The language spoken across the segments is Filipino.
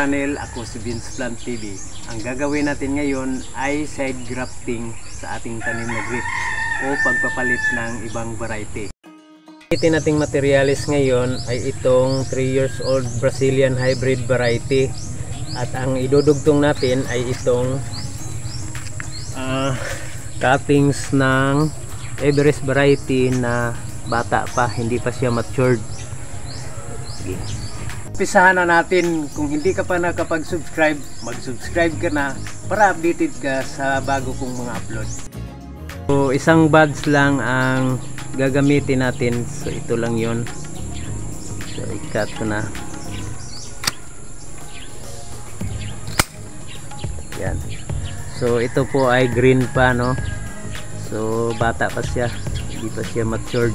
Channel, ako si Vince Plant TV. Ang gagawin natin ngayon ay side grafting sa ating tanim na grapes o pagpapalit ng ibang variety. Ito nating materialis ngayon ay itong 3 years old Brazilian hybrid variety, at ang idudugtong natin ay itong cuttings ng Everest variety na bata pa, hindi pa siya matured. Sige. Umpisahan na natin. Kung hindi ka pa nakapag-subscribe, mag-subscribe ka na para updated ka sa bago kong mga upload. So, isang buds lang ang gagamitin natin. So, ito lang yun. So, i-cut ko na. Yan. So, ito po ay green pa, no? So, bata pa siya. Hindi pa siya matured.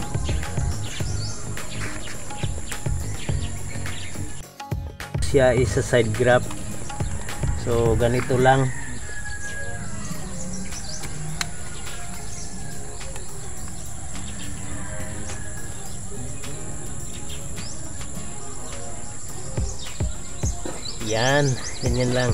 Siya is a side graft. So ganito lang. Yan, ganyan lang.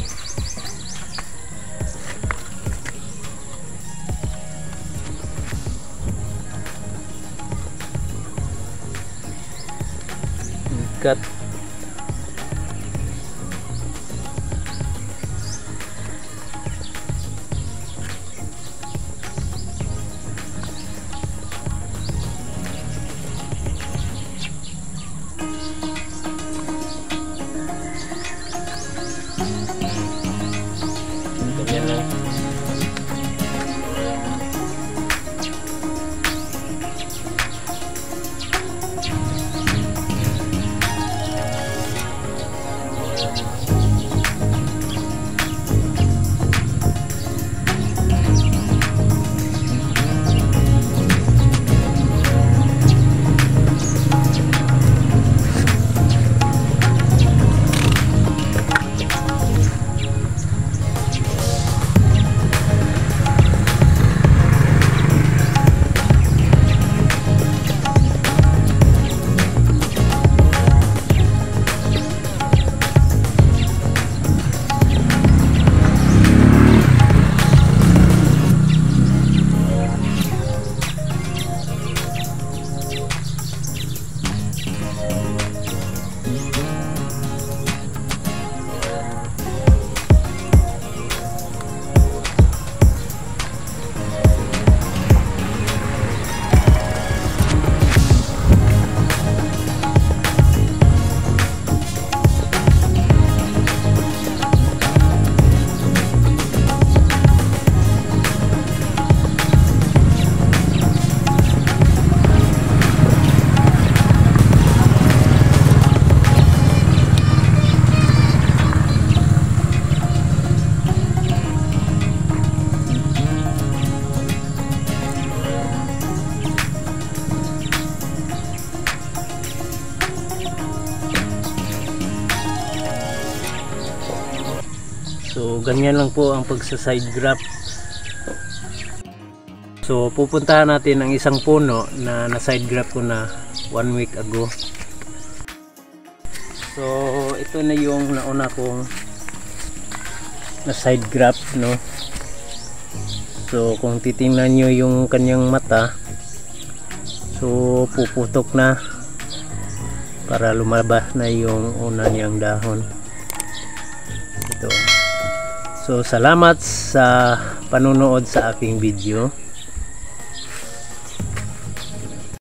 Cut. Ganyan lang. So ganyan lang po ang pagsa-side graft. So pupuntahan natin ang isang puno na na-side graft ko na 1 week ago. So ito na yung nauna kong na-side graft, no. So kung titingnan nyo yung kanyang mata, so puputok na para lumabas na yung una niyang dahon. Ito. So salamat sa panonood sa aking video.